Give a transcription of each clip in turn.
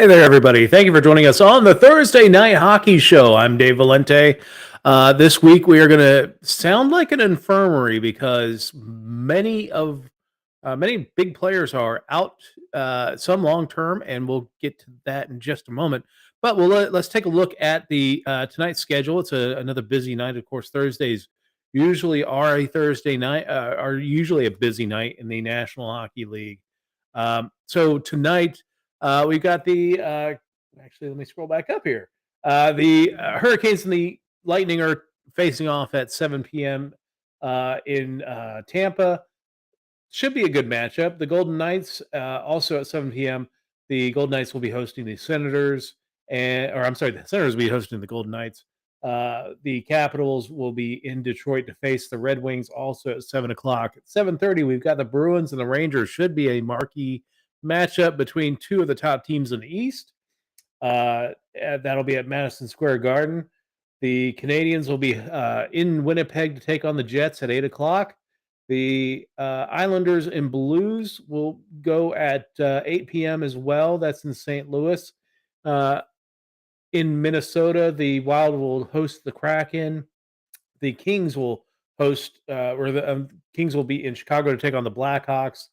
Hey there, everybody. Thank you for joining us on the Thursday Night Hockey Show. I'm Dave Valente. This week, we are going to sound like an infirmary because many big players are out, some long term, and we'll get to that in just a moment. But let's take a look at the tonight's schedule. It's another busy night. Of course, Thursdays usually are a Thursday night, are usually a busy night in the National Hockey League. So tonight, we've got actually, let me scroll back up here. The Hurricanes and the Lightning are facing off at 7 p.m. In Tampa. Should be a good matchup. The Golden Knights, also at 7 p.m. The Golden Knights will be hosting the Senators, or I'm sorry, the Senators will be hosting the Golden Knights. The Capitals will be in Detroit to face the Red Wings, also at 7 o'clock. At 7:30, we've got the Bruins and the Rangers. Should be a marquee matchup between two of the top teams in the East. That'll be at Madison Square Garden. The Canadians will be in Winnipeg to take on the Jets at 8 o'clock. The Islanders and Blues will go at 8 p.m. as well. That's in St. Louis. Uh, in Minnesota, the Wild will host the Kraken. The Kings will host, or the Kings will be in Chicago to take on the Blackhawks.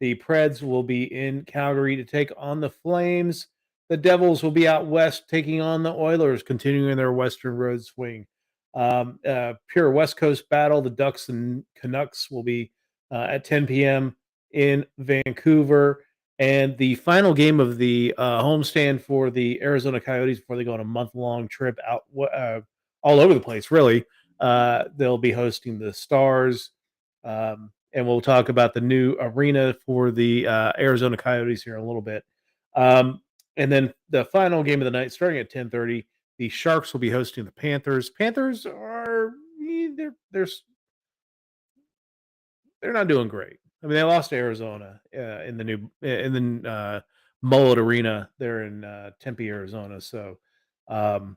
The Preds will be in Calgary to take on the Flames. The Devils will be out west taking on the Oilers, continuing their Western Road swing. Pure West Coast battle. The Ducks and Canucks will be at 10 p.m. in Vancouver. And the final game of the homestand for the Arizona Coyotes before they go on a month-long trip out all over the place, really. They'll be hosting the Stars. And we'll talk about the new arena for the Arizona Coyotes here in a little bit. And then the final game of the night, starting at 10:30, the Sharks will be hosting the Panthers. Panthers are they're they're not doing great. I mean, they lost to Arizona in the new in the Mullet Arena there in Tempe, Arizona. So, um,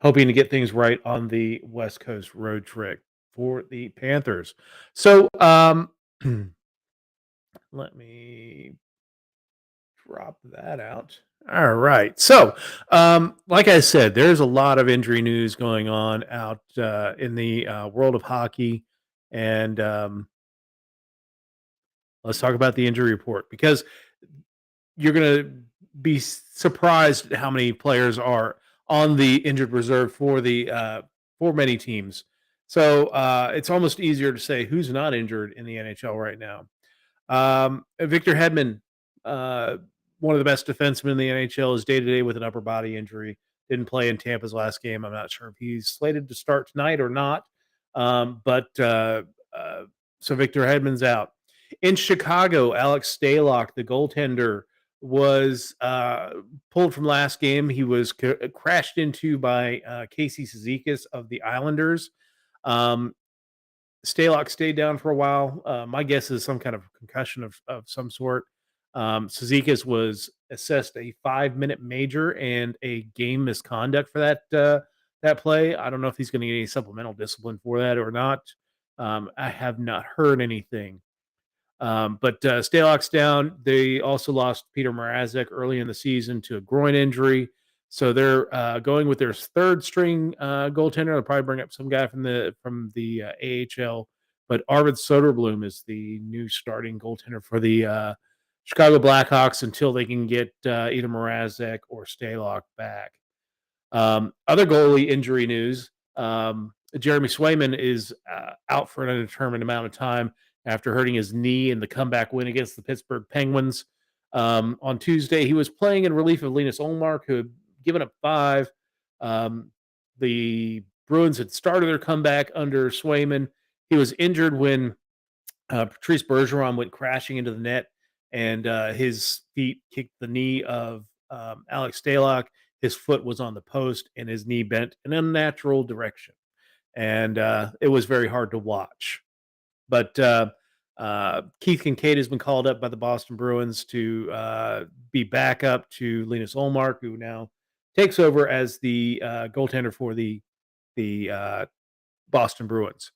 hoping to get things right on the West Coast road trip for the Panthers. So, let me drop that out. All right. So, like I said, there's a lot of injury news going on out in the world of hockey, and let's talk about the injury report because you're going to be surprised at how many players are on the injured reserve for the for many teams. So it's almost easier to say who's not injured in the NHL right now. Victor Hedman, uh, one of the best defensemen in the NHL, is day to day with an upper body injury. Didn't play in Tampa's last game. I'm not sure if he's slated to start tonight or not. But so Victor Hedman's out. In Chicago, Alex Stalock, the goaltender, was pulled from last game. He was crashed into by Casey Cizikas of the Islanders. Um, Stalock stayed down for a while. My guess is some kind of concussion of some sort. Cizikas was assessed a 5-minute major and a game misconduct for that play. I don't know if he's going to get any supplemental discipline for that or not. I have not heard anything. But Stalock's down. They also lost Peter Mrazek early in the season to a groin injury. So they're going with their third string goaltender. They'll probably bring up some guy from the AHL. But Arvid Soderblom is the new starting goaltender for the Chicago Blackhawks until they can get either Mrazek or Stalock back. Other goalie injury news. Jeremy Swayman is out for an undetermined amount of time after hurting his knee in the comeback win against the Pittsburgh Penguins. On Tuesday, he was playing in relief of Linus Olmark, who had given up 5. The Bruins had started their comeback under Swayman. He was injured when Patrice Bergeron went crashing into the net, and his feet kicked the knee of Alex Stalock. His foot was on the post, and his knee bent in an unnatural direction. And it was very hard to watch. But Keith Kincaid has been called up by the Boston Bruins to be backup to Linus Olmark, who now takes over as the goaltender for the Boston Bruins.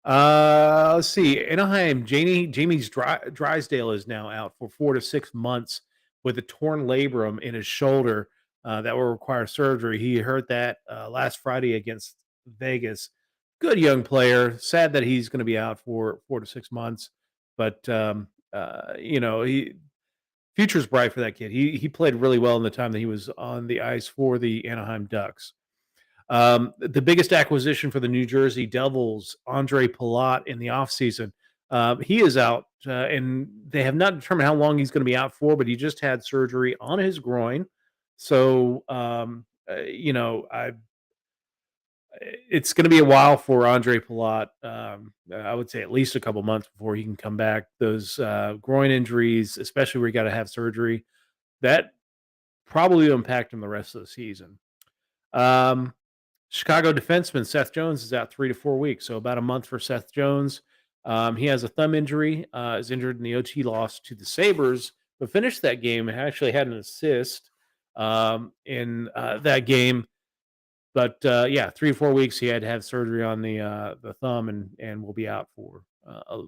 Let's see. Anaheim, Jamie's Drysdale is now out for 4 to 6 months with a torn labrum in his shoulder that will require surgery. He hurt that last Friday against Vegas. Good young player. Sad that he's going to be out for 4 to 6 months, but he future's bright for that kid. He played really well in the time that he was on the ice for the Anaheim Ducks. The biggest acquisition for the New Jersey Devils, Andre Palat, in the offseason. He is out, and they have not determined how long he's going to be out for, but he just had surgery on his groin. So, it's going to be a while for Andre Palat. I would say at least a couple months before he can come back. Those groin injuries, especially where you got to have surgery, that probably will impact him the rest of the season. Chicago defenseman Seth Jones is out 3 to 4 weeks, so about a month for Seth Jones. He has a thumb injury, is injured in the OT loss to the Sabres, but finished that game and actually had an assist in that game. But 3 to 4 weeks, he had to have surgery on the thumb and will be out for a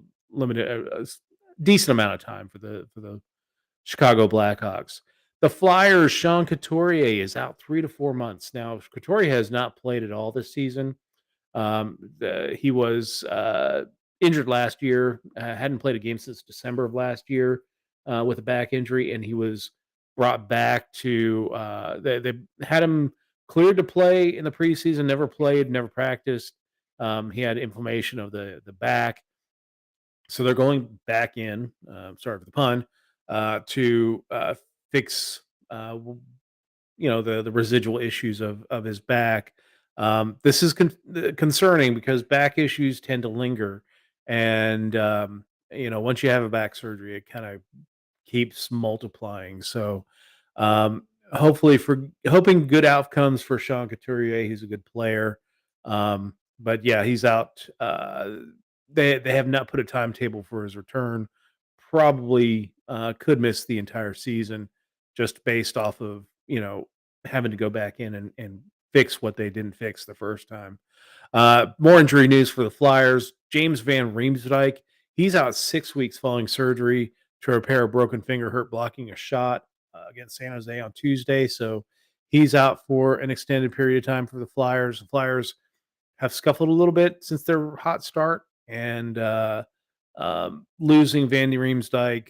decent amount of time for the Chicago Blackhawks. The Flyers, Sean Couturier is out 3 to 4 months. Now, Couturier has not played at all this season. He was injured last year, hadn't played a game since December of last year with a back injury, and he was brought back to. They had him cleared to play in the preseason, never played, never practiced. He had inflammation of the back, so they're going back in. Sorry for the pun. To fix the residual issues of his back. This is concerning because back issues tend to linger, and once you have a back surgery, it kind of keeps multiplying. So, hopefully, for hoping good outcomes for Sean Couturier, he's a good player. But yeah, he's out. They have not put a timetable for his return. Probably could miss the entire season just based off of having to go back in and fix what they didn't fix the first time. More injury news for the Flyers. James Van Riemsdyk, he's out 6 weeks following surgery to repair a broken finger hurt blocking a shot against San Jose on Tuesday. So he's out for an extended period of time for the Flyers. The Flyers have scuffled a little bit since their hot start, and losing Van Riemsdyk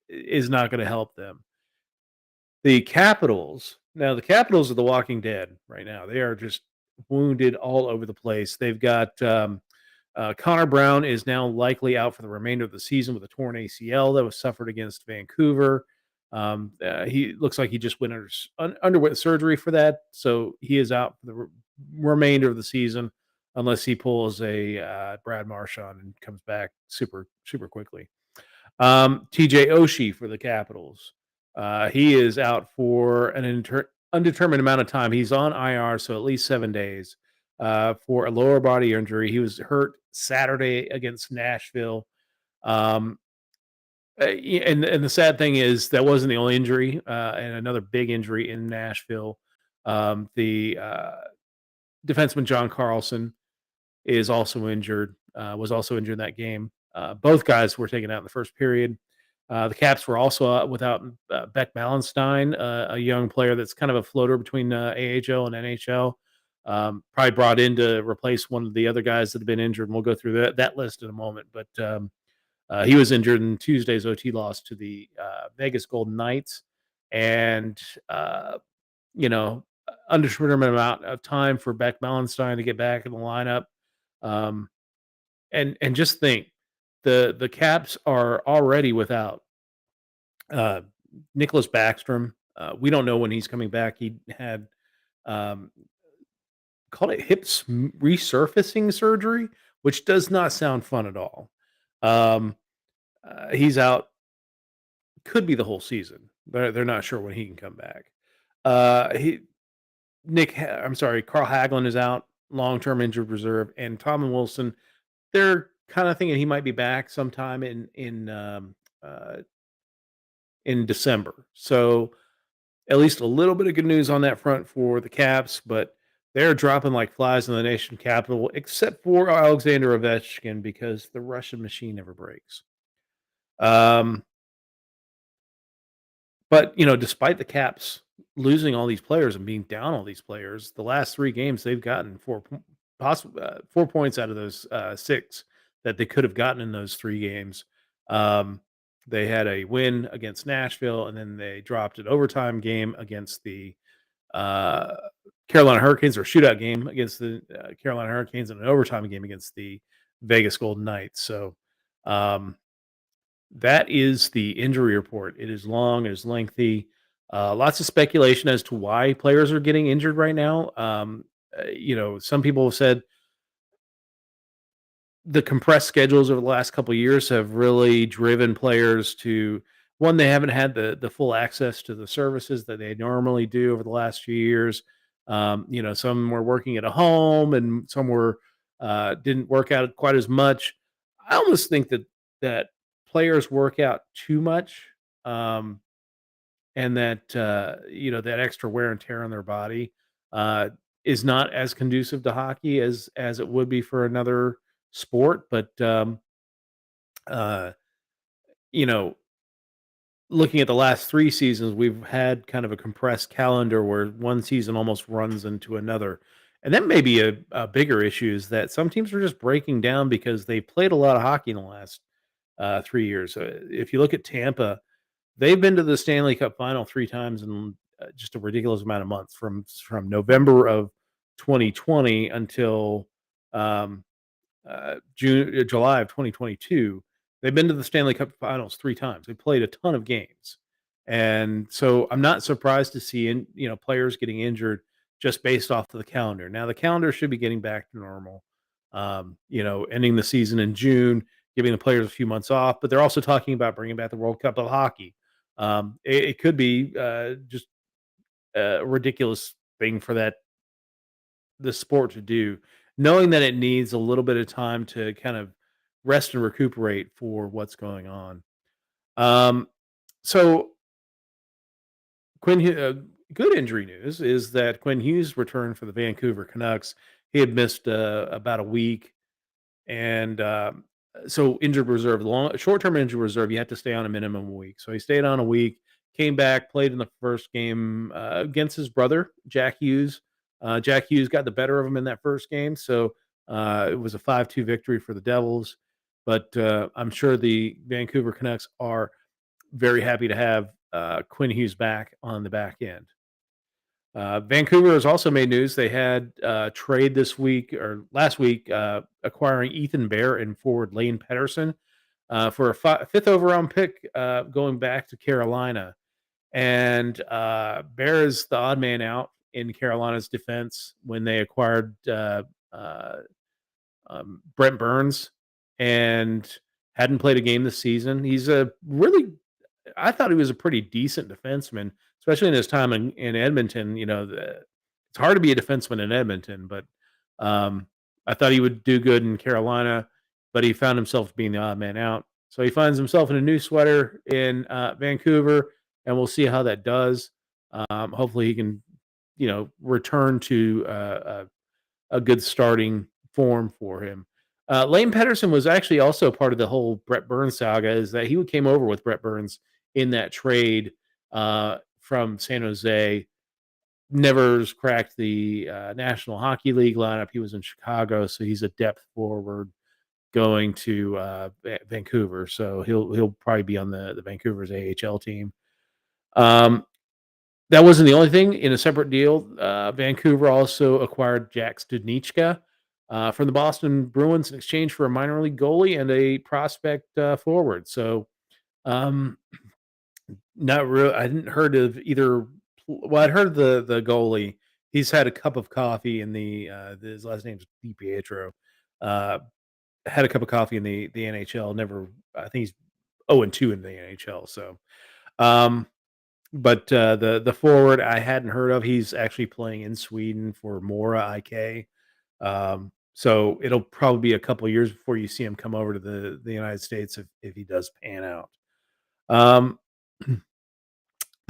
is not going to help them. The Capitals, now the Capitals are the Walking Dead right now. They are just wounded all over the place. They've got Connor Brown is now likely out for the remainder of the season with a torn ACL that was suffered against Vancouver. He looks like he just underwent surgery for that, so he is out for the remainder of the season unless he pulls a Brad Marchand and comes back super quickly. TJ Oshie for the Capitals. He is out for an undetermined amount of time. He's on IR, so at least 7 days for a lower body injury. He was hurt Saturday against Nashville. And the sad thing is that wasn't the only injury, and another big injury in Nashville. The defenseman John Carlson is also injured. Was also injured in that game. Both guys were taken out in the first period. The Caps were also without Beck Malenstein, a young player that's kind of a floater between AHL and NHL. Probably brought in to replace one of the other guys that have been injured. And we'll go through that list in a moment. But he was injured in Tuesday's OT loss to the Vegas Golden Knights. And, undetermined amount of time for Beck Malenstein to get back in the lineup. And just think, the Caps are already without Nicholas Backstrom. We don't know when he's coming back. He had called it resurfacing surgery, which does not sound fun at all. He's out. Could be the whole season. They're not sure when he can come back. Carl Hagelin is out, long-term injured reserve, and Tom Wilson. They're kind of thinking he might be back sometime in December. So at least a little bit of good news on that front for the Caps, but they're dropping like flies in the nation capital, except for Alexander Ovechkin because the Russian machine never breaks. But despite the Caps losing all these players and being down all these players, the last 3 games they've gotten 4 points out of those 6 that they could have gotten in those 3 games. They had a win against Nashville, and then they dropped an overtime game against the Carolina Hurricanes, or shootout game against the Carolina Hurricanes, and an overtime game against the Vegas Golden Knights. So that is the injury report. It is long, it is lengthy. Lots of speculation as to why players are getting injured right now. Some people have said the compressed schedules over the last couple of years have really driven players to one, they haven't had the full access to the services that they normally do over the last few years. Some were working at a home and some were didn't work out quite as much. I almost think that players work out too much, and that that extra wear and tear on their body is not as conducive to hockey as it would be for another sport. But uh, you know, looking at the last 3 seasons, we've had kind of a compressed calendar where one season almost runs into another, And that may be a bigger issue is that some teams are just breaking down because they played a lot of hockey in the last 3 years. If you look at Tampa, they've been to the Stanley Cup final 3 times in, just a ridiculous amount of months from November of 2020 until, um, July of 2022. They've been to the Stanley Cup finals 3 times. They played a ton of games. And so I'm not surprised to see players getting injured just based off of the calendar. Now the calendar should be getting back to normal. Ending the season in June, giving the players a few months off, but they're also talking about bringing back the World Cup of hockey. It could be just a ridiculous thing for the sport to do, knowing that it needs a little bit of time to kind of rest and recuperate for what's going on. Um, so good injury news is that Quinn Hughes returned for the Vancouver Canucks. He had missed about a week, and so injured reserve, long short-term injured reserve, you have to stay on a minimum week. So he stayed on a week, came back, played in the first game against his brother Jack Hughes. Jack Hughes got the better of him in that first game, so it was a 5-2 victory for the Devils. But I'm sure the Vancouver Canucks are very happy to have Quinn Hughes back on the back end. Vancouver has also made news. They had trade this week or last week acquiring Ethan Bear and forward Lane Pedersen for a fifth overall pick going back to Carolina. And Bear is the odd man out in Carolina's defense when they acquired uh, Brent Burns and hadn't played a game this season. I thought he was a pretty decent defenseman, especially in his time in Edmonton. It's hard to be a defenseman in Edmonton, but um, I thought he would do good in Carolina, but he found himself being the odd man out. So he finds himself in a new sweater in Vancouver, and we'll see how that does. Hopefully, he can, return to a good starting form for him. Lane Pedersen was actually also part of the whole Brett Burns saga. Is that he came over with Brett Burns in that trade from San Jose. Never cracked the National Hockey League lineup. He was in Chicago, so he's a depth forward going to Vancouver. So he'll probably be on the Vancouver's AHL team. That wasn't the only thing. In a separate deal, Vancouver also acquired Jack Studnicka from the Boston Bruins in exchange for a minor league goalie and a prospect forward. So, um, not real. I hadn't heard of either. Well, I'd heard of the goalie. He's had a cup of coffee in his last name's DiPietro. Uh, had a cup of coffee in the NHL. Never. I think he's 0-2 in the NHL. So, um, but the forward I hadn't heard of. He's actually playing in Sweden for Mora IK. So it'll probably be a couple years before you see him come over to the United States if he does pan out. Um, the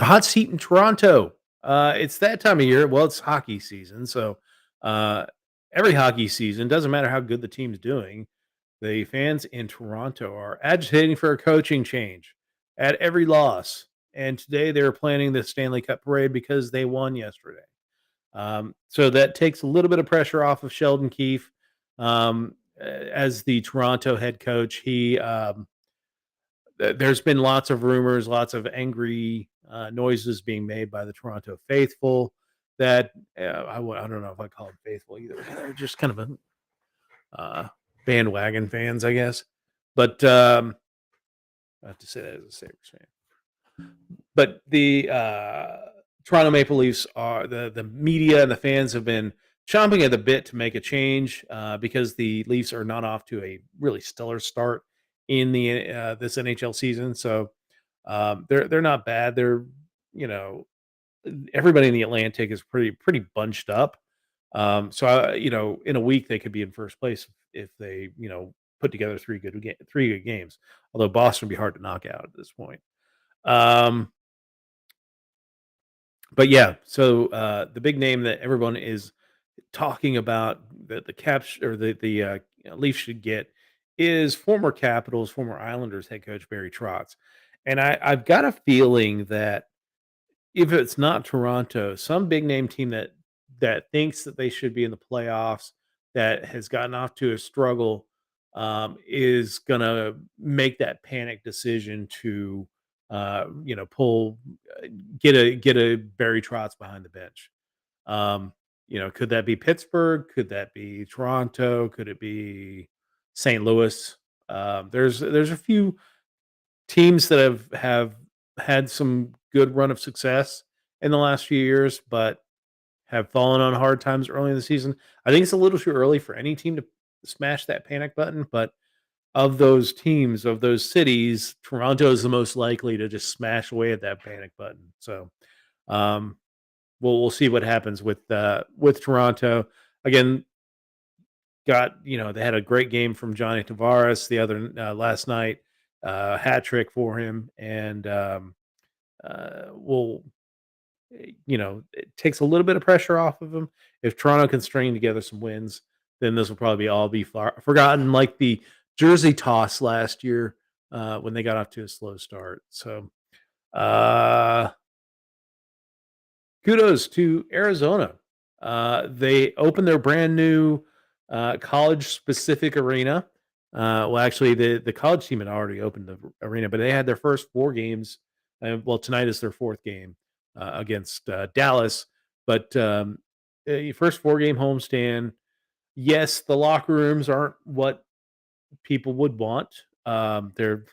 hot seat in Toronto. It's that time of year. Well, it's hockey season, so uh, every hockey season doesn't matter how good the team's doing. The fans in Toronto are agitating for a coaching change at every loss. And today they're planning the Stanley Cup parade because they won yesterday. So that takes a little bit of pressure off of Sheldon Keefe as the Toronto head coach. There's been lots of rumors, lots of angry noises being made by the Toronto faithful. That I don't know if I call it faithful either. They're just kind of a bandwagon fans, I guess. But I have to say that as a Sabres fan. But the Toronto Maple Leafs are the media and the fans have been chomping at the bit to make a change because the Leafs are not off to a really stellar start in the this NHL season. So they're not bad. They're you know everybody in the Atlantic is pretty bunched up. So in a week they could be in first place if they put together three good games. Although Boston would be hard to knock out at this point. Um, but yeah, so the big name that everyone is talking about that the Caps or the Leafs should get is former Capitals, former Islanders head coach Barry Trotz, and I've got a feeling that if it's not Toronto, some big name team that that thinks that they should be in the playoffs, that has gotten off to a struggle, is gonna make that panic decision to, pull, get a Barry Trotz behind the bench. Um, could that be Pittsburgh? Could that be Toronto? Could it be St. Louis? There's a few teams that have had some good run of success in the last few years, but have fallen on hard times early in the season. I think it's a little too early for any team to smash that panic button, but of those teams, of those cities, Toronto is the most likely to just smash away at that panic button. So, um, we'll see what happens with Toronto. Again, they had a great game from Johnny Tavares the other last night, hat trick for him, and will it takes a little bit of pressure off of him. If Toronto can string together some wins, then this will probably all be forgotten, like the jersey toss last year when they got off to a slow start. So, uh, kudos to Arizona. They opened their brand new college specific arena. Well, actually, the college team had already opened the arena, but they had their first four games. Well, tonight is their fourth game against Dallas. But first four-game homestand. Yes, the locker rooms aren't what people would want. They're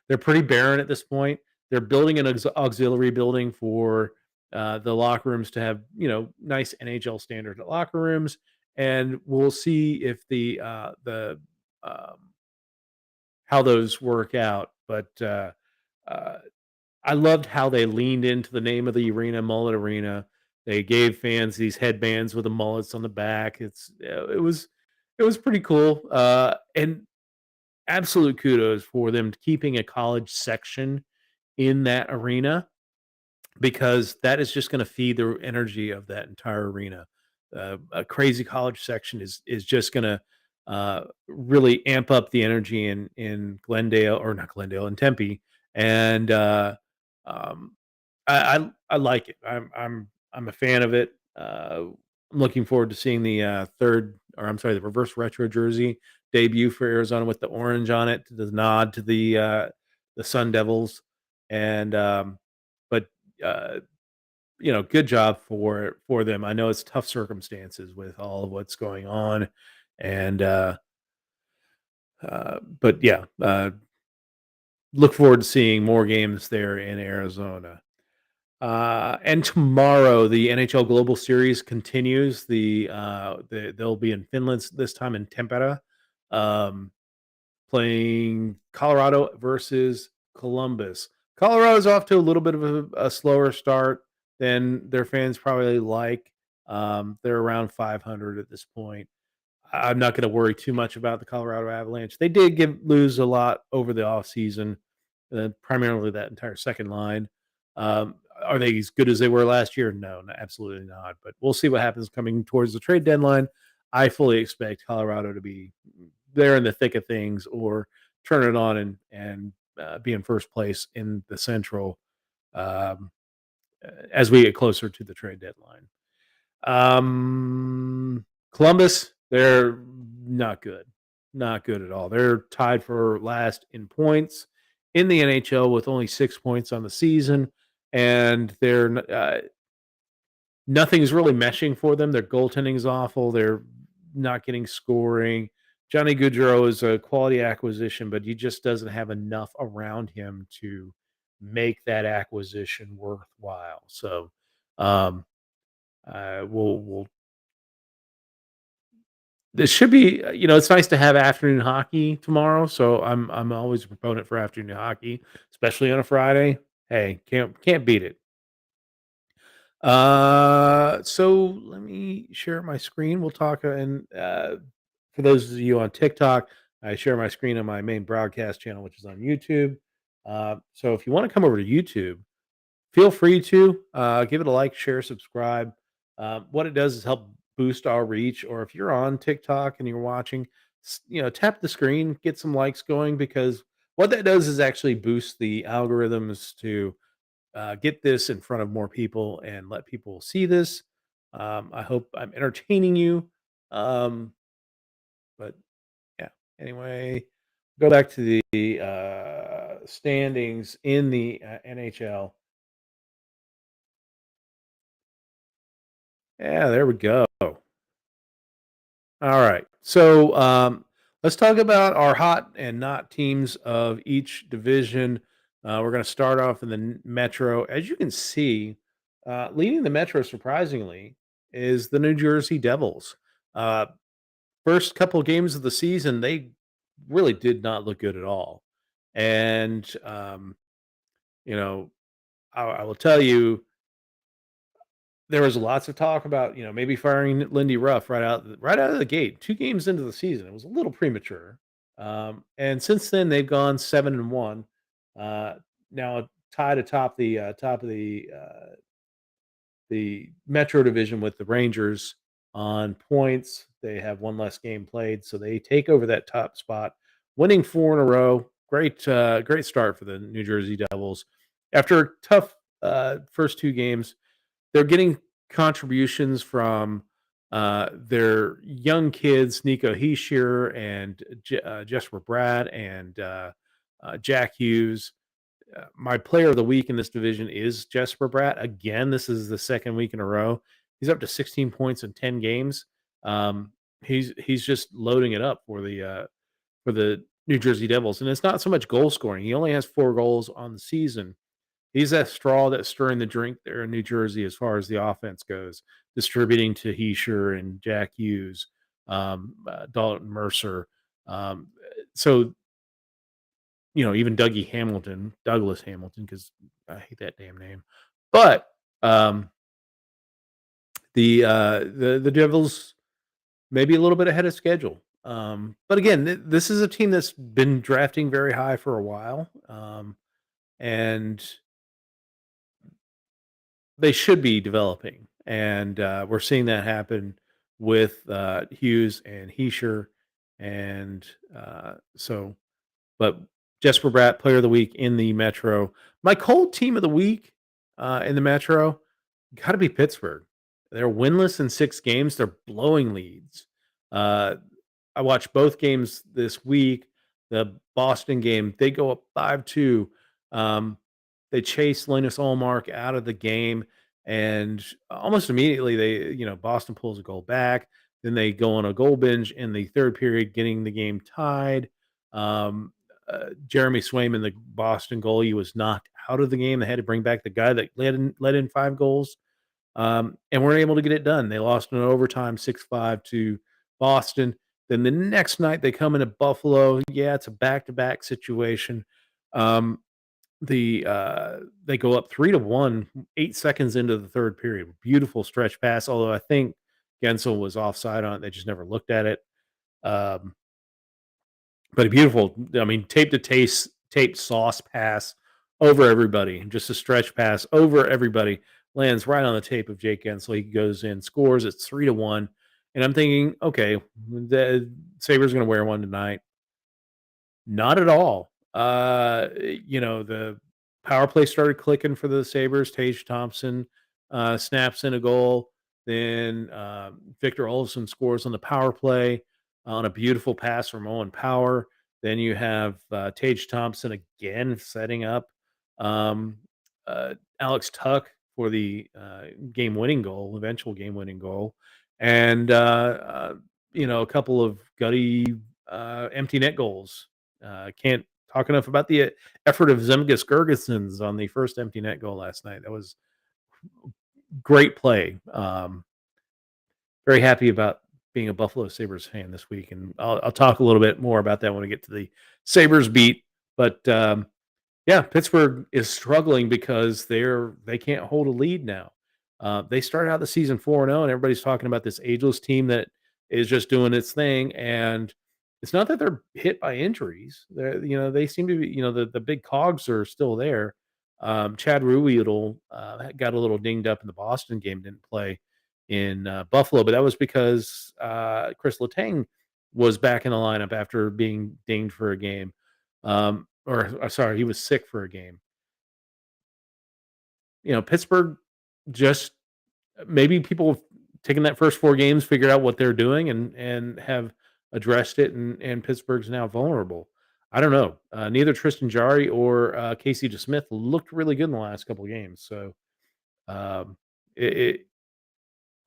they're pretty barren at this point. They're building an auxiliary building for the locker rooms to have nice NHL standard locker rooms, and we'll see if the um, how those work out. But uh, I loved how they leaned into the name of the arena, Mullet Arena. They gave fans these headbands with the mullets on the back. It was pretty cool. And absolute kudos for them keeping a college section in that arena because that is just going to feed the energy of that entire arena. A crazy college section is just going to really amp up the energy in Glendale or not Glendale in Tempe, and um, I like it. I'm a fan of it. I'm looking forward to seeing the the reverse retro jersey debut for Arizona with the orange on it, the nod to the Sun Devils, and but uh, good job for them. I know it's tough circumstances with all of what's going on, and but yeah, look forward to seeing more games there in Arizona. And tomorrow, the NHL Global Series continues. They'll be in Finland this time in Tampere, um, playing Colorado versus Columbus. Colorado's off to a little bit of a slower start than their fans probably like. They're around 500 at this point. I'm not going to worry too much about the Colorado Avalanche. They did lose a lot over the offseason, primarily that entire second line. Are they as good as they were last year? No, absolutely not. But we'll see what happens coming towards the trade deadline. I fully expect Colorado to be there in the thick of things or turn it on and be in first place in the Central um, as we get closer to the trade deadline. Columbus, they're not good. Not good at all. They're tied for last in points in the NHL with only 6 points on the season, and nothing's really meshing for them. Their goaltending is awful. They're not getting scoring. Johnny Gaudreau is a quality acquisition, but he just doesn't have enough around him to make that acquisition worthwhile. So, um, we'll this should be it's nice to have afternoon hockey tomorrow, so I'm always a proponent for afternoon hockey, especially on a Friday. Hey, can't beat it. So let me share my screen. We'll talk and for those of you on TikTok, I share my screen on my main broadcast channel, which is on YouTube. So if you want to come over to YouTube, feel free to give it a like, share, subscribe. What it does is help boost our reach. Or if you're on TikTok and you're watching, tap the screen, get some likes going because what that does is actually boost the algorithms to get this in front of more people and let people see this. I hope I'm entertaining you. Um, but yeah. Anyway, go back to the standings in the NHL. Yeah, there we go. All right. So let's talk about our hot and not teams of each division. We're going to start off in the Metro. As you can see, leading the Metro, surprisingly, is the New Jersey Devils. Uh, First couple of games of the season, they really did not look good at all. And, you know, I will tell you, there was lots of talk about, maybe firing Lindy Ruff right out of the gate. 2 games into the season, it was a little premature. And since then, they've gone 7-1. Uh, Now tied atop top of the Metro division with the Rangers on points. They have one less game played, so they take over that top spot, winning 4 in a row. Great start for the New Jersey Devils. After a tough first 2 games, they're getting contributions from their young kids, Nico Heischer and Jesper Brad and Jack Hughes. My player of the week in this division is Jesper Bratt. Again, this is the second week in a row. He's up to 16 points in 10 games. Um, he's just loading it up for the New Jersey Devils, and it's not so much goal scoring. He only has 4 goals on the season. He's that straw that's stirring the drink there in New Jersey as far as the offense goes, distributing to Heischer and Jack Hughes, Dalton Mercer. So even Douglas Hamilton, because I hate that damn name. But um, the Devils maybe a little bit ahead of schedule. But again, this is a team that's been drafting very high for a while, and they should be developing. And we're seeing that happen with Hughes and Heischer, and so but Jesper Bratt, player of the week in the Metro. My cold team of the week in the Metro got to be Pittsburgh. They're winless in 6 games. They're blowing leads. Uh, I watched both games this week. The Boston game, they go up 5-2. They chase Linus Allmark out of the game, and almost immediately Boston pulls a goal back. Then they go on a goal binge in the third period, getting the game tied. Um, Jeremy Swayman, the Boston goalie, was knocked out of the game. They had to bring back the guy that led in 5 goals, and weren't able to get it done. They lost in overtime 6-5 to Boston. Then the next night they come into Buffalo. Yeah, it's a back-to-back situation. Um, they go up 3-1, 8 seconds into the third period. Beautiful stretch pass, although I think Gensel was offside on it. They just never looked at it. Um, but a beautiful, I mean, taped sauce pass over everybody, just a stretch pass over everybody, lands right on the tape of Jake Gensel. He goes in, scores. It's 3-1, and I'm thinking, okay, the Sabres going to wear one tonight. Not at all. The power play started clicking for the Sabres. Tage Thompson snaps in a goal. Then Victor Olofsson scores on the power play on a beautiful pass from Owen Power. Then you have Tage Thompson again setting up um, Alex Tuck for the eventual game winning goal. And, a couple of gutty empty net goals. Can't talk enough about the effort of Zemgus Girgensons on the first empty net goal last night. That was great play. Very happy about being a Buffalo Sabres fan this week, and I'll talk a little bit more about that when we get to the Sabres beat. But yeah, Pittsburgh is struggling because they can't hold a lead now. They started out the season 4-0, and everybody's talking about this ageless team that is just doing its thing. And it's not that they're hit by injuries. They seem to be. The big cogs are still there. Chad Ruhwedel got a little dinged up in the Boston game, didn't play in Buffalo, but that was because Chris Letang was back in the lineup after being dinged for a game. Sorry, he was sick for a game. Pittsburgh just maybe people taken that first 4 games, figured out what they're doing, and have addressed it, and Pittsburgh's now vulnerable. I don't know. Neither Tristan Jari or Casey DeSmith looked really good in the last couple of games. So um, it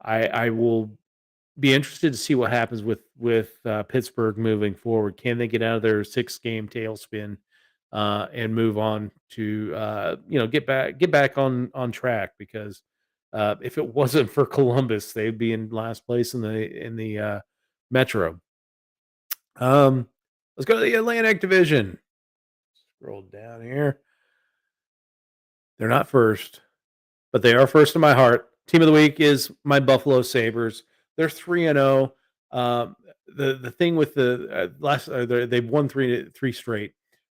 I will be interested to see what happens with Pittsburgh moving forward. Can they get out of their 6-game tailspin and move on to get back on track? Because if it wasn't for Columbus, they'd be in last place in the Metro. Um, let's go to the Atlantic Division. Scroll down here. They're not first, but they are first in my heart. Team of the week is my Buffalo Sabres. They're 3-0. Um, the thing with the they've won three straight.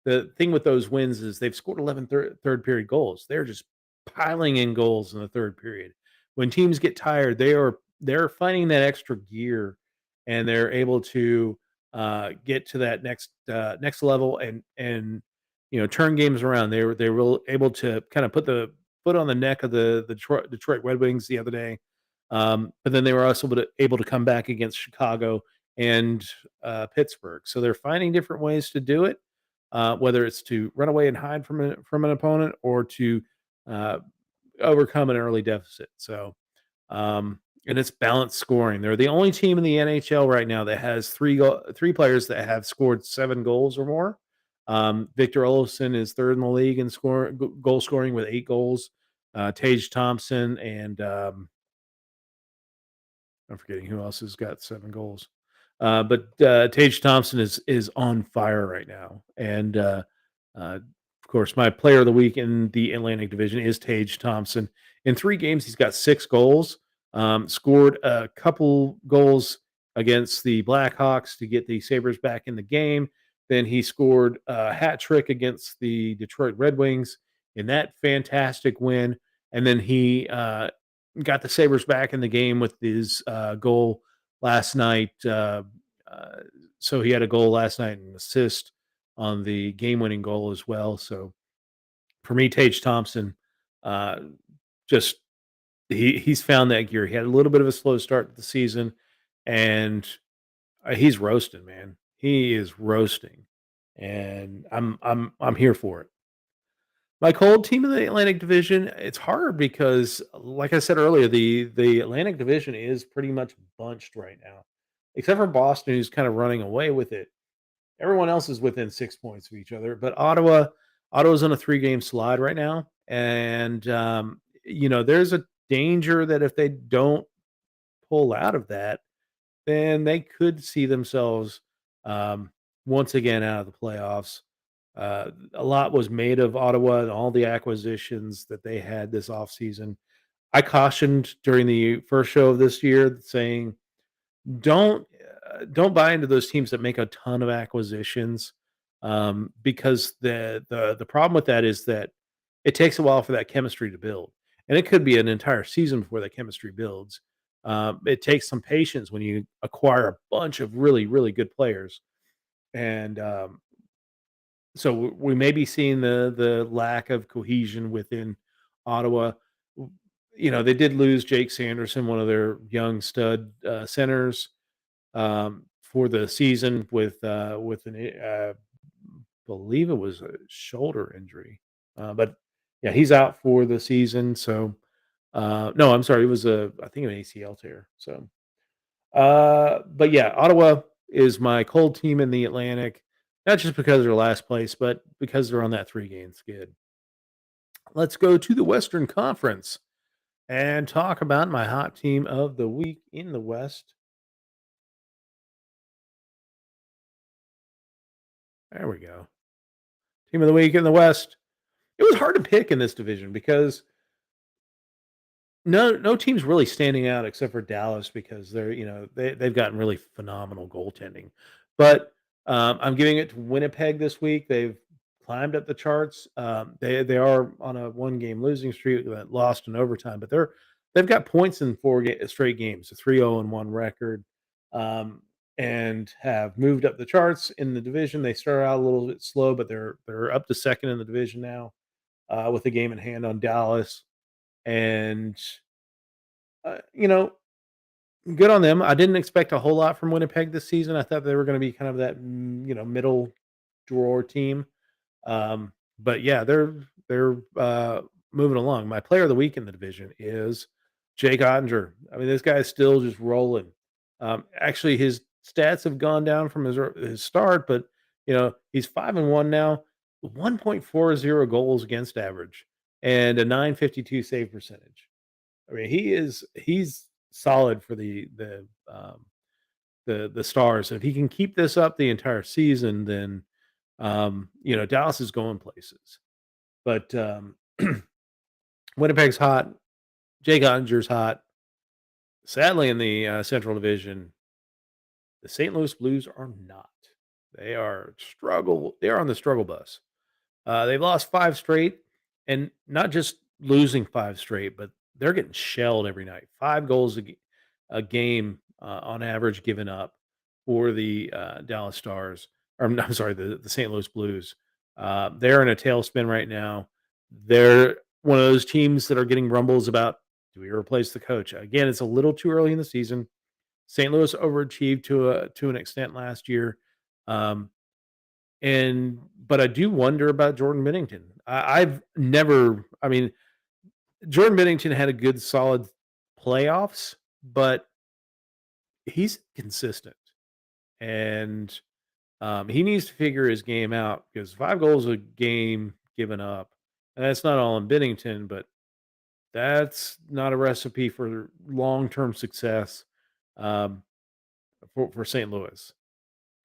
The thing with those wins is they've scored 11 third period goals. They're just piling in goals in the third period. When teams get tired, they're finding that extra gear, and they're able to get to that next level and turn games around. They were able to kind of put the foot on the neck of the Detroit Red Wings the other day. But then they were also able to come back against Chicago and Pittsburgh. So they're finding different ways to do it, whether it's to run away and hide from an opponent or to uh, overcome an early deficit. So and it's balanced scoring. They're the only team in the NHL right now that has three players that have scored 7 goals or more. Victor Olofsson is third in the league in goal scoring with 8 goals. Tage Thompson and I'm forgetting who else has got 7 goals. But Tage Thompson is on fire right now, and of course, my player of the week in the Atlantic Division is Tage Thompson. In 3 games, he's got 6 goals. Scored a couple goals against the Blackhawks to get the Sabres back in the game. Then he scored a hat trick against the Detroit Red Wings in that fantastic win. And then he got the Sabres back in the game with his goal last night. Uh, so he had a goal last night and an assist on the game-winning goal as well. So for me, Tage Thompson, uh, just he's found that gear. He had a little bit of a slow start to the season, and he's roasting, man. He is roasting, and I'm here for it. My cold team in the Atlantic Division, it's hard because, like I said earlier, the Atlantic Division is pretty much bunched right now, except for Boston, who's kind of running away with it. Everyone else is within 6 points of each other, but Ottawa's on a 3-game slide right now, and there's a danger that if they don't pull out of that, then they could see themselves um, once again out of the playoffs. A lot was made of Ottawa and all the acquisitions that they had this offseason. I cautioned during the first show of this year saying, don't don't buy into those teams that make a ton of acquisitions, because the problem with that is that it takes a while for that chemistry to build, and it could be an entire season before that chemistry builds. It takes some patience when you acquire a bunch of really really good players, and so we may be seeing the lack of cohesion within Ottawa. They did lose Jake Sanderson, one of their young stud centers, for the season with believe it was a shoulder injury, but yeah, he's out for the season. So no, I'm sorry, it was I think an ACL tear. So but yeah, Ottawa is my cold team in the Atlantic, not just because they're last place, but because they're on that 3-game skid. Let's go to the Western Conference and talk about my hot team of the week in the West. There we go. Team of the week in the West. It was hard to pick in this division because no team's really standing out except for Dallas because they've gotten really phenomenal goaltending. But I'm giving it to Winnipeg this week. They've climbed up the charts. They are on a 1-game losing streak that lost in overtime, but they've got points in 4 straight games, a 3-0-1 record, um, and have moved up the charts in the division. They started out a little bit slow, but they're up to second in the division now, with a game in hand on Dallas. And, you know, good on them. I didn't expect a whole lot from Winnipeg this season. I thought they were going to be kind of that middle drawer team. But yeah, they're moving along. My player of the week in the division is Jake Ottinger. I mean, this guy is still just rolling. Actually, his stats have gone down from his start, but he's 5-1 now, 1.40 goals against average, and a 952 save percentage. I mean, he's solid for the Stars. If he can keep this up the entire season, then Dallas is going places. But Winnipeg's hot. Jake Ottinger's hot. Sadly, in the Central Division, the St. Louis Blues are not. They are struggle. They are on the struggle bus. They've lost five straight, and not just losing five straight, but they're getting shelled every night. 5 goals a game on average given up for the Dallas Stars. Or I'm sorry, the St. Louis Blues. They're in a tailspin right now. They're one of those teams that are getting rumbles about, do we replace the coach? Again, it's a little too early in the season. St. Louis overachieved to an extent last year. Um, but I do wonder about Jordan Binnington. I've never, I mean, Jordan Binnington had a good, solid playoffs, but he's consistent, and he needs to figure his game out because 5 goals a game given up, and that's not all in Binnington, but that's not a recipe for long term success um, for St. Louis.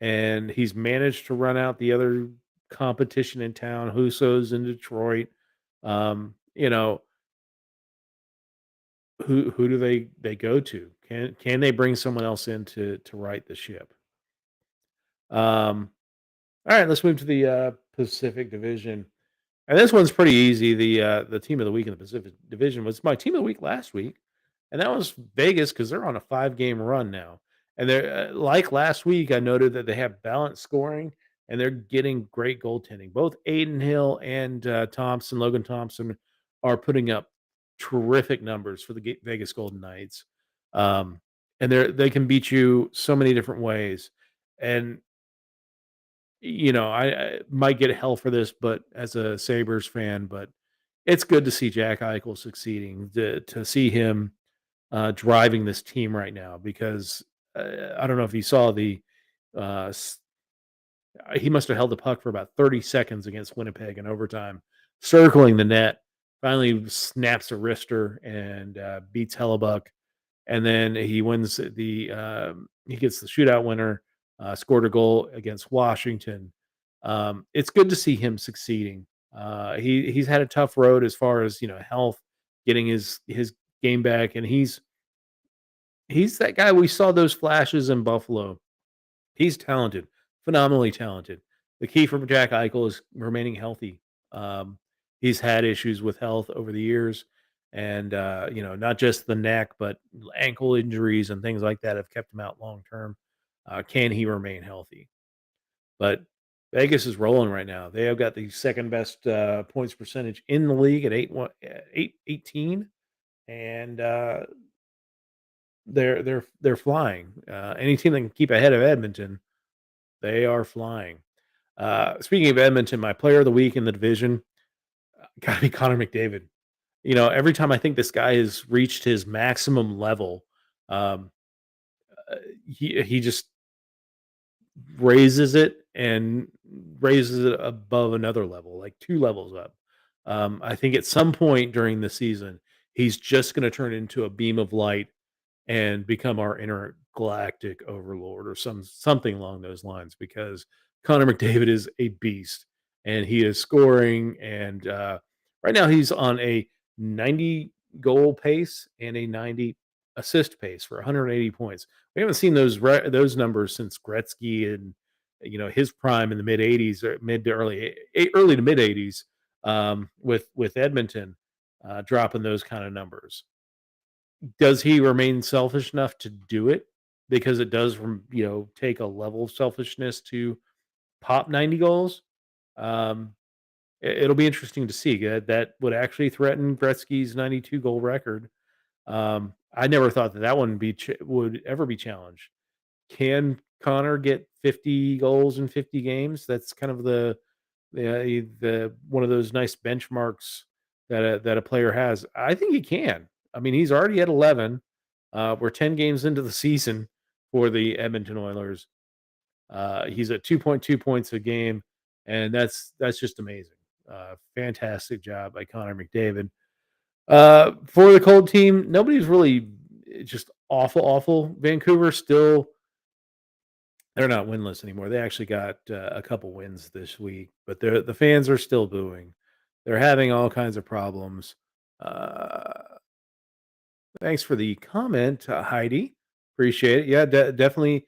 And he's managed to run out the other competition in town, Huso's in Detroit. Um, you know, who do they go to? Can they bring someone else in to right the ship? Um, all right, let's move to the Pacific Division. And this one's pretty easy. The team of the week in the Pacific Division was my team of the week last week, and that was Vegas because they're on a 5 game run now. And they're like last week, I noted that they have balanced scoring and they're getting great goaltending. Both Aiden Hill and Logan Thompson, are putting up terrific numbers for the Vegas Golden Knights. Um, and they can beat you so many different ways. And I might get hell for this, but as a Sabres fan, but it's good to see Jack Eichel succeeding, to see him driving this team right now because I don't know if you saw uh, s- he must have held the puck for about 30 seconds against Winnipeg in overtime, circling the net. Finally, snaps a wrister and beats Hellebuck, and then he wins he gets the shootout winner. Scored a goal against Washington. It's good to see him succeeding. He's had a tough road as far as health, getting his game back, and he's that guy we saw those flashes in Buffalo. He's talented, phenomenally talented. The key for Jack Eichel is remaining healthy. Um, he's had issues with health over the years, and not just the neck, but ankle injuries and things like that have kept him out long term. Can he remain healthy? But Vegas is rolling right now. They have got the second best points percentage in the league at 18, and they're flying. Any team that can keep ahead of Edmonton, they are flying. Speaking of Edmonton, my player of the week in the division got to be Connor McDavid. Every time I think this guy has reached his maximum level, um, he just raises it and raises it above another level, like 2 levels up. I think at some point during the season, he's just gonna turn into a beam of light and become our intergalactic overlord or something along those lines because Connor McDavid is a beast and he is scoring and right now he's on a 90 goal pace and a 90 assist pace for 180 points. We haven't seen those numbers since Gretzky and his prime in the mid 80s or mid to early to mid 80s with Edmonton dropping those kind of numbers. Does he remain selfish enough to do it? Because it does take a level of selfishness to pop 90 goals. Um, it'll be interesting to see. That would actually threaten Gretzky's 92 goal record. I never thought that that one would ever be challenged. Can Connor get 50 goals in 50 games? That's kind of the one of those nice benchmarks that a player has. I think he can. I mean, he's already at 11. We're 10 games into the season for the Edmonton Oilers. He's at 2.2 points a game, and that's just amazing. Fantastic job by Connor McDavid. For the cold team, nobody's really just awful. Vancouver still they're not winless anymore. They actually got a couple wins this week, but the fans are still booing. They're having all kinds of problems. Uh, Thanks for the comment, Heidi. Appreciate it. Yeah, definitely.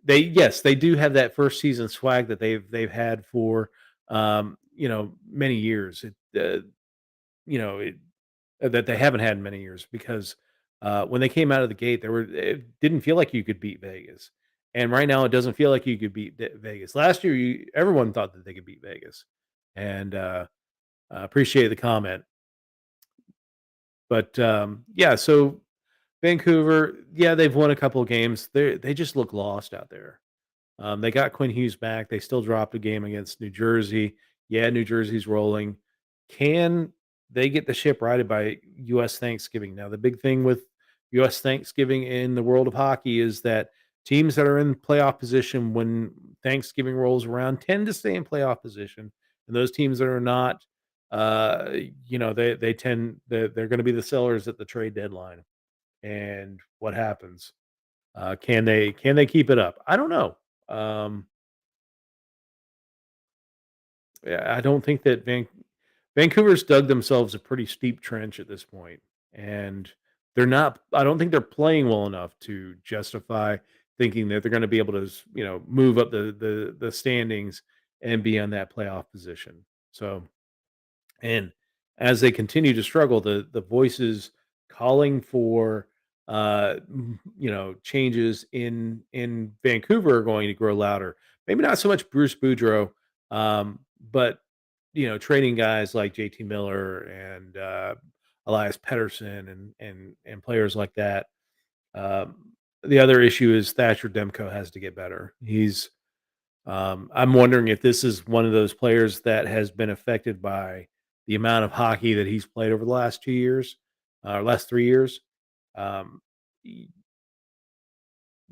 They do have that first season swag that they've had for many years. You know it, that they haven't had in many years because when they came out of the gate, it didn't feel like you could beat Vegas, and right now it doesn't feel like you could beat Vegas. Last year, everyone thought that they could beat Vegas, and appreciate the comment. But yeah, so Vancouver, yeah, they've won a couple of games. They just look lost out there. They got Quinn Hughes back. They still dropped a game against New Jersey. Yeah, New Jersey's rolling. Can they get the ship righted by U.S. Thanksgiving? Now, the big thing with U.S. Thanksgiving in the world of hockey is that teams that are in playoff position when Thanksgiving rolls around tend to stay in playoff position, and those teams that are not, uh, they tend they're going to be the sellers at the trade deadline. And what happens? Can they keep it up? I don't know. Um, yeah, I don't think that Vancouver's dug themselves a pretty steep trench at this point, and they're not. I don't think they're playing well enough to justify thinking that they're going to be able to, move up the standings and be on that playoff position. So, and as they continue to struggle, the voices calling for changes in Vancouver are going to grow louder. Maybe not so much Bruce Boudreau, but trading guys like JT Miller and Elias Pettersson and players like that. The other issue is Thatcher Demko has to get better. I'm wondering if this is one of those players that has been affected by the amount of hockey that he's played over the last 2 years, or last 3 years. Um, y-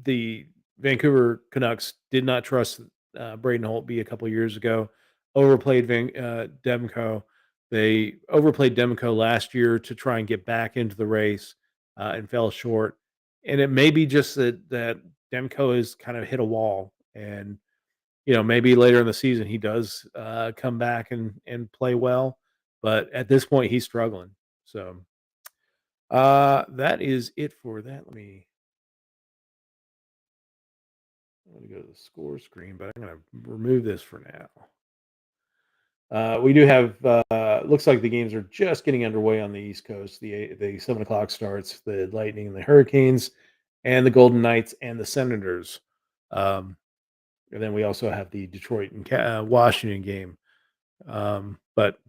the Vancouver Canucks did not trust Braden Holtby a couple years ago. Demko. They overplayed Demko last year to try and get back into the race and fell short. And it may be just that Demko has kind of hit a wall and maybe later in the season he does come back and play well, but at this point he's struggling. So that is it for that. Let me go to the score screen, but I'm going to remove this for now. We do have looks like the games are just getting underway on the East Coast. The 7 o'clock starts. The Lightning and the Hurricanes, and the Golden Knights and the Senators. Um, and then we also have the Detroit and Washington game. But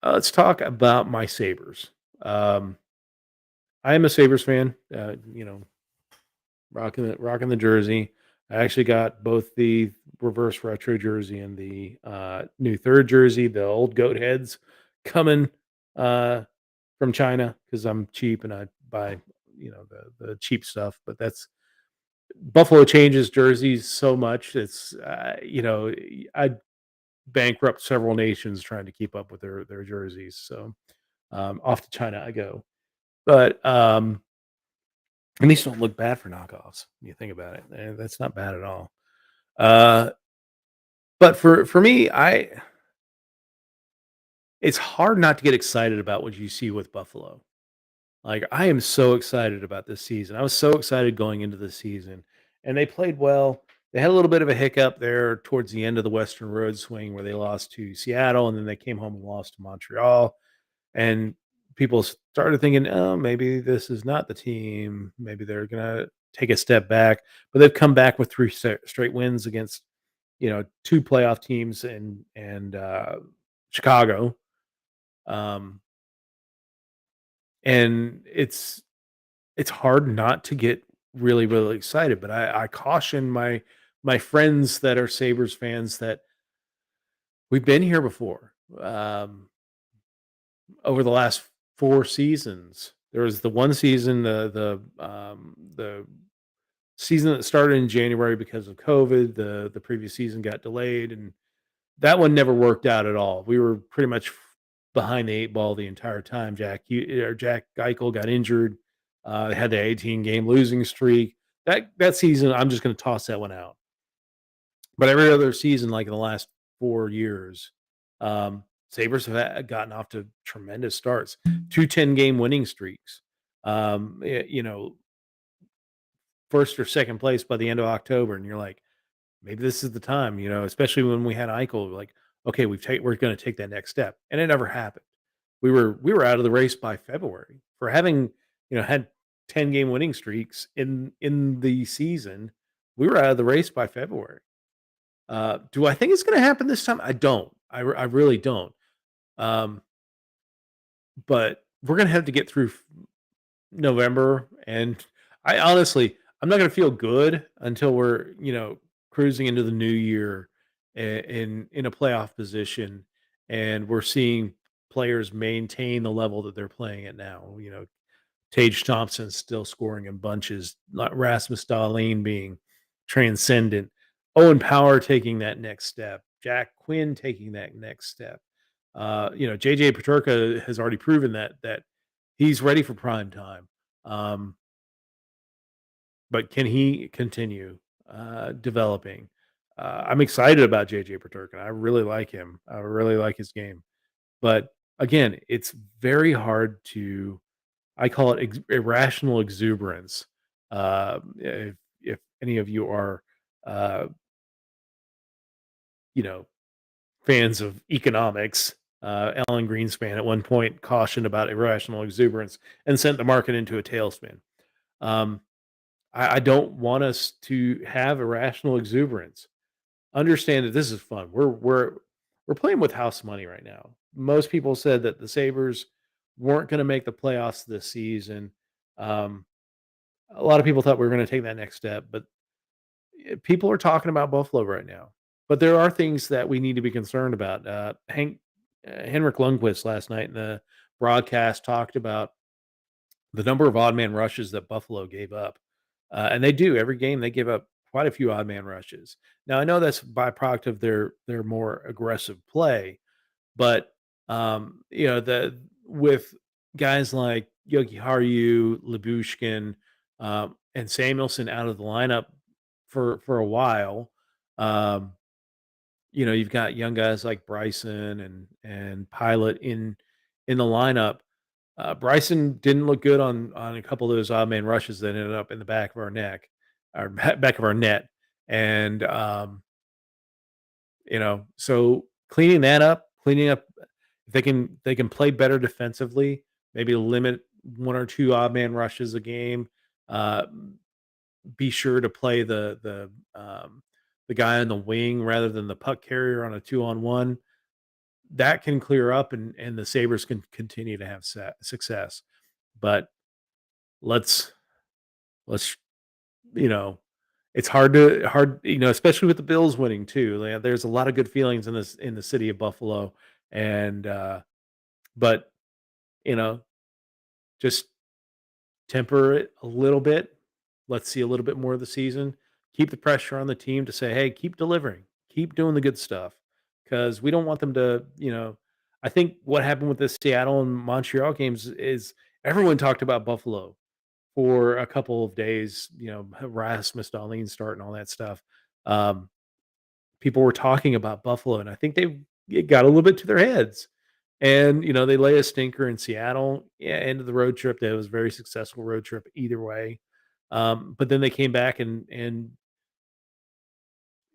let's talk about my Sabres. I am a Sabres fan. Rocking the jersey. I actually got both the reverse retro jersey and the new third jersey. The old goat heads coming uh, from China because I'm cheap and I buy the cheap stuff. But that's Buffalo changes jerseys so much. It's I bankrupt several nations trying to keep up with their jerseys. So off to China I go. But and these don't look bad for knockoffs. When you think about it, that's not bad at all. Uh, but for me, I it's hard not to get excited about what you see with Buffalo. Like I am so excited about this season. I was so excited going into the season, and they played well. They had a little bit of a hiccup there towards the end of the Western Road swing where they lost to Seattle, and then they came home and lost to Montreal. And people started thinking, "Oh, maybe this is not the team. Maybe they're gonna take a step back." But they've come back with three straight wins against two playoff teams and Chicago. Um, and it's hard not to get really, really excited, but I caution my friends that are Sabres fans that we've been here before. Over the last 4 seasons, there was the one season, the season that started in January because of COVID. The previous season got delayed, and that one never worked out at all. We were pretty much behind the 8 ball the entire time. Jack Eichel got injured. They had the 18 game losing streak. That season, I'm just going to toss that one out. But every other season, like in the last 4 years, Sabres have gotten off to tremendous starts. 2 10 game winning streaks. You know, first or second place by the end of October, and you're like, maybe this is the time, especially when we had Eichel, like, okay, we're going to take that next step, and it never happened. We were out of the race by February for having, had 10 game winning streaks in the season. We were out of the race by February. Do I think it's going to happen this time? I don't. I really don't. Um, but we're going to have to get through November, and I'm not gonna feel good until we're, cruising into the new year in a playoff position, and we're seeing players maintain the level that they're playing at now. Tage Thompson still scoring in bunches, not Rasmus Dahlin being transcendent, Owen Power taking that next step, Jack Quinn taking that next step. JJ Peterka has already proven that he's ready for prime time. Um, but can he continue developing? I'm excited about JJ Peterkin. I really like him. I really like his game. But again, it's very hard to. I call it irrational exuberance. If any of you are, uh, you know, fans of economics, Alan Greenspan at one point cautioned about irrational exuberance and sent the market into a tailspin. Um, I don't want us to have irrational exuberance. Understand that this is fun. We're playing with house money right now. Most people said that the Sabres weren't going to make the playoffs this season. Um, a lot of people thought we were going to take that next step, but people are talking about Buffalo right now. But there are things that we need to be concerned about. Henrik Lundqvist last night in the broadcast talked about the number of odd man rushes that Buffalo gave up. And they do every game. They give up quite a few odd man rushes. Now I know that's a byproduct of their more aggressive play, but the with guys like Yogi Haru, Labushkin, and Samuelson out of the lineup for a while. Um, you've got young guys like Bryson and Pilot in the lineup. Bryson didn't look good on a couple of those odd man rushes that ended up in the back of our neck, or back of our net, and so cleaning up. If they can play better defensively, maybe limit one or two odd man rushes a game. Uh, be sure to play the guy on the wing rather than the puck carrier on a 2-on-1. That can clear up, and the Sabres can continue to have success. But let's let's you know it's hard, especially with the Bills winning too. There's a lot of good feelings in the city of Buffalo, and but you know just temper it a little bit. Let's see a little bit more of the season. Keep the pressure on the team to say, "Hey, keep delivering. Keep doing the good stuff." Because we don't want them to. I think what happened with the Seattle and Montreal games is everyone talked about Buffalo for a couple of days, Rasmus Dahlin start and all that stuff. Um, People were talking about Buffalo, and I think it got a little bit to their heads. And they lay a stinker in Seattle. Yeah, end of the road trip. That was a very successful road trip either way. But then they came back and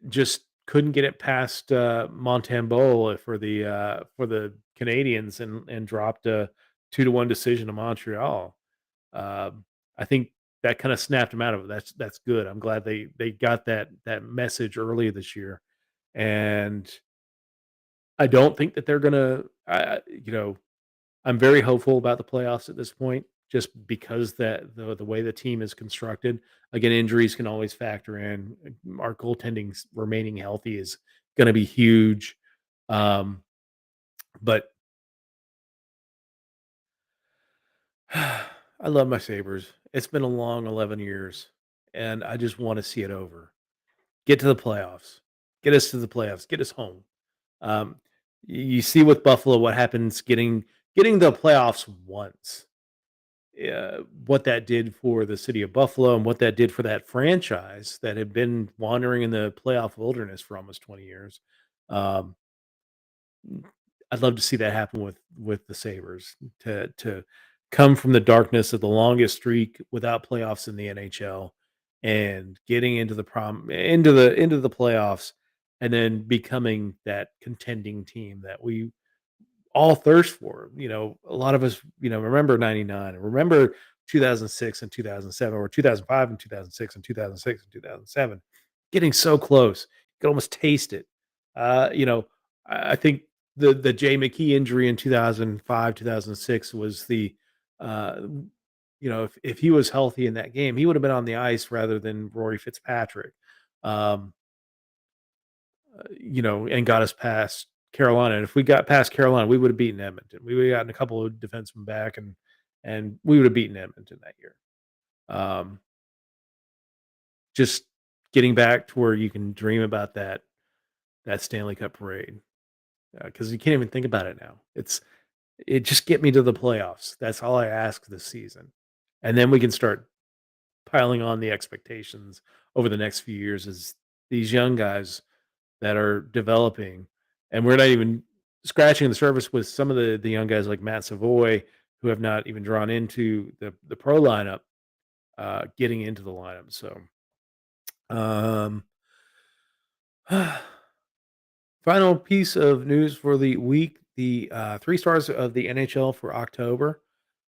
just couldn't get it past Montembeau for the Canadians and dropped a 2-1 decision to Montreal. I think that kind of snapped them out of it. That's good. I'm glad they got that message early this year, and I don't think that they're gonna. I'm very hopeful about the playoffs at this point. just because that the way the team is constructed. Again, injuries can always factor in. Our goaltending remaining healthy is going to be huge. Um, but I love my Sabres. It's been a long 11 years, and I just want to see it over. Get to the playoffs. Get us to the playoffs. Get us home. Um, you see with Buffalo what happens getting the playoffs once. What that did for the city of Buffalo and what that did for that franchise that had been wandering in the playoff wilderness for almost 20 years. Um, I'd love to see that happen with the Sabres to come from the darkness of the longest streak without playoffs in the NHL and getting into the playoffs and then becoming that contending team that we all thirst for. A lot of us, remember 99 and remember 2006 and 2007 or 2005 and 2006 and 2006 and 2007 getting so close. You could almost taste it. I think the Jay McKee injury in 2005, 2006 was uh, if he was healthy in that game, he would have been on the ice rather than Rory Fitzpatrick. Um, and got us past Carolina. And if we got past Carolina, we would have beaten Edmonton. We would have gotten a couple of defensemen back, and we would have beaten Edmonton that year. Um, just getting back to where you can dream about that Stanley Cup parade because you can't even think about it now. It just get me to the playoffs. That's all I ask this season, and then we can start piling on the expectations over the next few years as these young guys that are developing, and we're not even scratching the surface with some of the young guys like Matt Savoy, who have not even drawn into the pro lineup, getting into the lineup. So, um, final piece of news for the week: the 3 stars of the NHL for October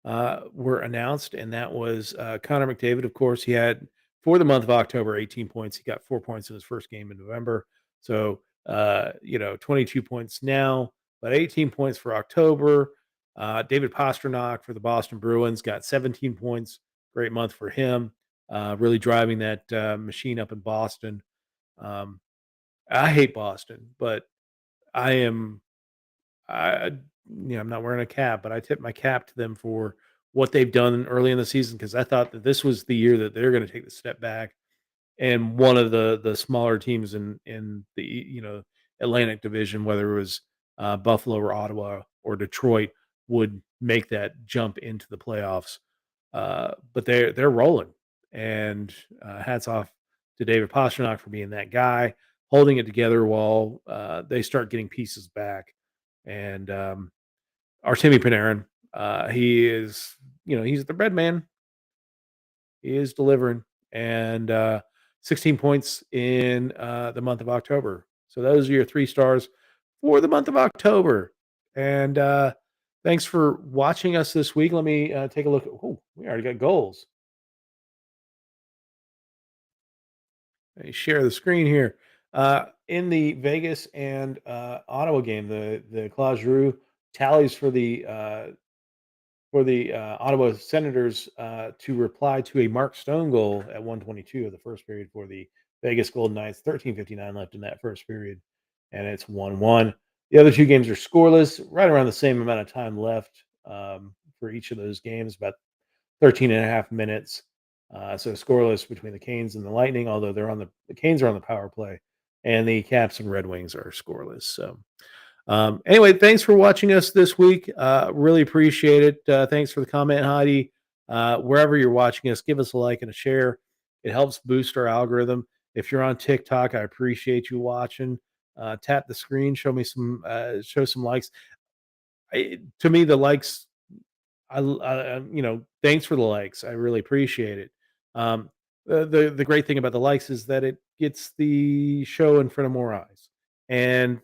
were announced, and that was Connor McDavid. Of course, he had for the month of October 18 points. He got 4 points in his first game in November. So, 22 points now, but 18 points for October. David Pasternak for the Boston Bruins got 17 points. Great month for him. Really driving that machine up in Boston. Um, I hate Boston, but I am I I'm not wearing a cap, but I tip my cap to them for what they've done early in the season because I thought that this was the year that they're going to take the step back and one of the smaller teams in the Atlantic Division, whether it was Buffalo or Ottawa or Detroit, would make that jump into the playoffs. But they're rolling, and hats off to David Pastrnak for being that guy, holding it together while they start getting pieces back. And Artemi Panarin, he is he's the bread man. He is delivering, and 16 points in the month of October. So those are your 3 stars for the month of October. And thanks for watching us this week. Let me take a look. Oh, we already got goals. Let me share the screen here. In the Vegas and Ottawa game, the Claude Giroux tallies for the Ottawa Senators to reply to a Mark Stone goal at 122 of the first period for the Vegas Golden Knights. 13:59 left in that first period, and it's 1-1. The other 2 games are scoreless, right around the same amount of time left for each of those games, about 13 and a half minutes. So scoreless between the Canes and the Lightning, although the Canes are on the power play, and the Caps and Red Wings are scoreless. So anyway, thanks for watching us this week. Really appreciate it. Thanks for the comment, Heidi. Wherever you're watching us, give us a like and a share. It helps boost our algorithm. If you're on TikTok, I appreciate you watching. Tap the screen, show some likes. To me, the likes, thanks for the likes. I really appreciate it. Um, the great thing about the likes is that it gets the show in front of more eyes, and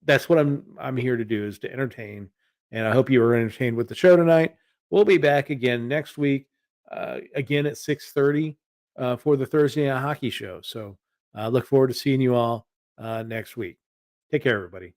that's what I'm here to do is to entertain. And I hope you were entertained with the show tonight. We'll be back again next week, again at 6:30 for the Thursday Night Hockey Show. So look forward to seeing you all next week. Take care, everybody.